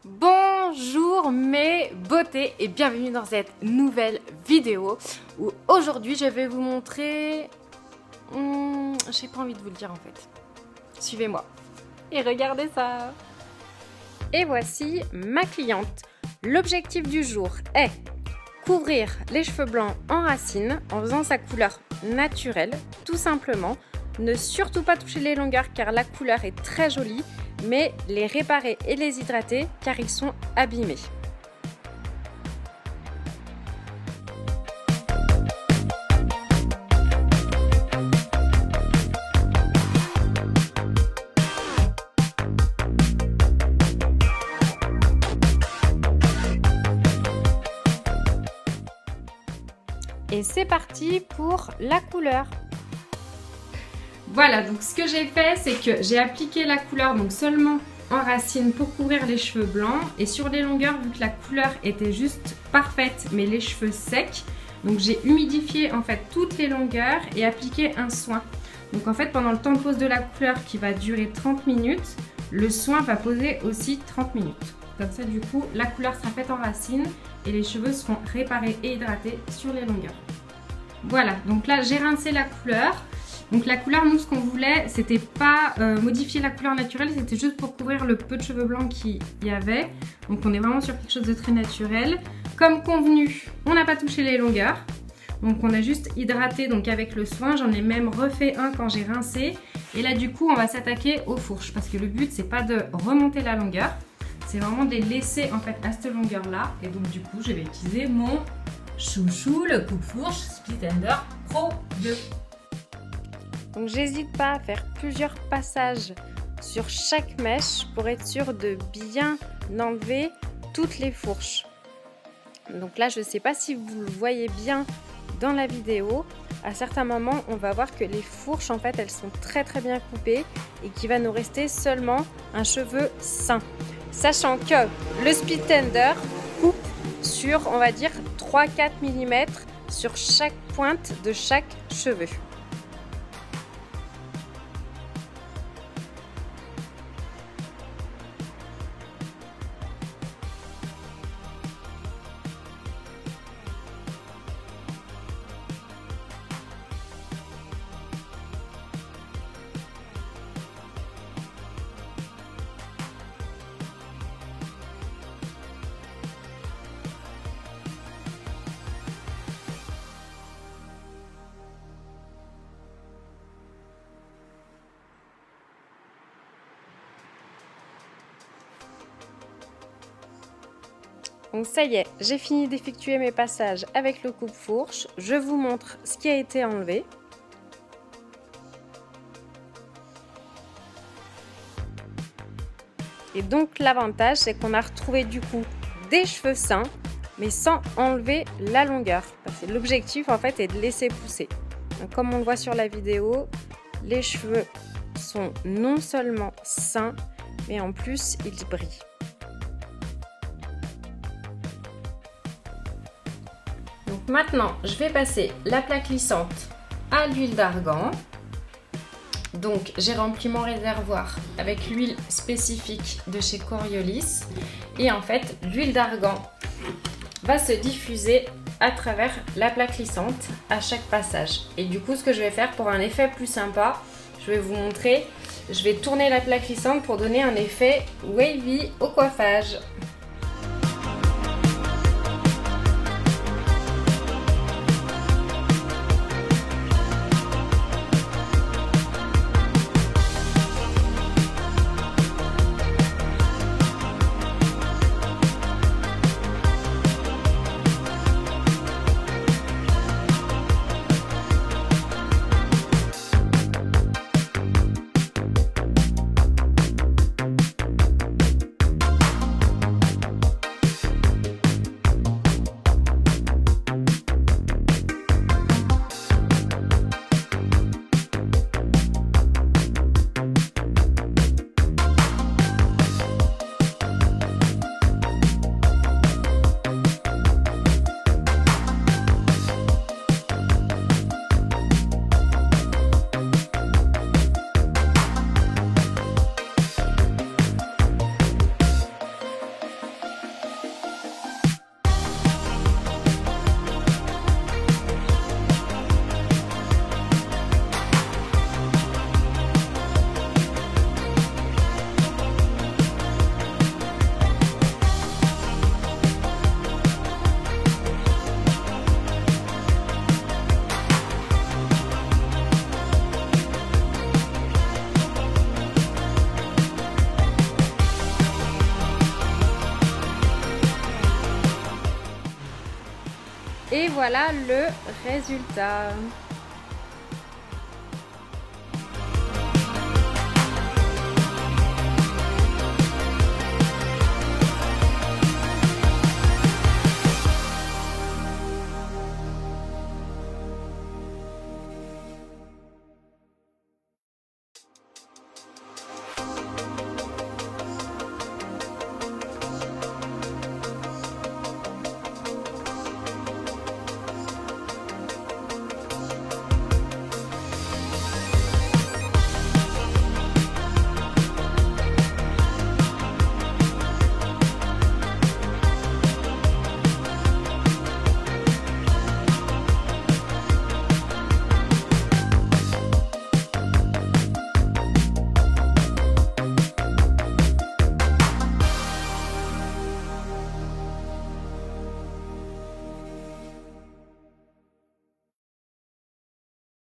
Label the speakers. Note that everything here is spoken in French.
Speaker 1: Bonjour mes beautés et bienvenue dans cette nouvelle vidéo où aujourd'hui je vais vous montrer... j'ai pas envie de vous le dire en fait. Suivez-moi et regardez ça. Et voici ma cliente. L'objectif du jour est couvrir les cheveux blancs en racines en faisant sa couleur naturelle, tout simplement. Ne surtout pas toucher les longueurs car la couleur est très jolie, mais les réparer et les hydrater car ils sont abîmés. Et c'est parti pour la couleur. Voilà, donc ce que j'ai fait, c'est que j'ai appliqué la couleur donc seulement en racine pour couvrir les cheveux blancs. Et sur les longueurs, vu que la couleur était juste parfaite, mais les cheveux secs, donc j'ai humidifié en fait toutes les longueurs et appliqué un soin. Donc en fait, pendant le temps de pose de la couleur qui va durer 30 minutes, le soin va poser aussi 30 minutes. Comme ça, du coup, la couleur sera faite en racine et les cheveux seront réparés et hydratés sur les longueurs. Voilà, donc là, j'ai rincé la couleur. Donc la couleur, nous ce qu'on voulait, c'était pas modifier la couleur naturelle, c'était juste pour couvrir le peu de cheveux blancs qu'il y avait. Donc on est vraiment sur quelque chose de très naturel. Comme convenu, on n'a pas touché les longueurs. Donc on a juste hydraté donc avec le soin. J'en ai même refait un quand j'ai rincé. Et là du coup, on va s'attaquer aux fourches. Parce que le but, c'est pas de remonter la longueur. C'est vraiment de les laisser en fait à cette longueur-là. Et donc du coup, je vais utiliser mon chouchou, le coupe-fourche Splitender Pro 2. Donc j'hésite pas à faire plusieurs passages sur chaque mèche pour être sûr de bien enlever toutes les fourches. Donc là, je ne sais pas si vous le voyez bien dans la vidéo. À certains moments, on va voir que les fourches, en fait, elles sont très bien coupées et qu'il va nous rester seulement un cheveu sain. Sachant que le Splitender coupe sur, on va dire, 3-4 mm sur chaque pointe de chaque cheveu. Donc ça y est, j'ai fini d'effectuer mes passages avec le coupe-fourche. Je vous montre ce qui a été enlevé. Et donc l'avantage, c'est qu'on a retrouvé du coup des cheveux sains, mais sans enlever la longueur. Parce que l'objectif en fait est de laisser pousser. Donc, comme on le voit sur la vidéo, les cheveux sont non seulement sains, mais en plus ils brillent. Maintenant, je vais passer la plaque lissante à l'huile d'argan. Donc, j'ai rempli mon réservoir avec l'huile spécifique de chez Coriolis. Et en fait, l'huile d'argan va se diffuser à travers la plaque lissante à chaque passage. Et du coup, ce que je vais faire pour un effet plus sympa, je vais vous montrer. Je vais tourner la plaque lissante pour donner un effet wavy au coiffage. Et voilà le résultat.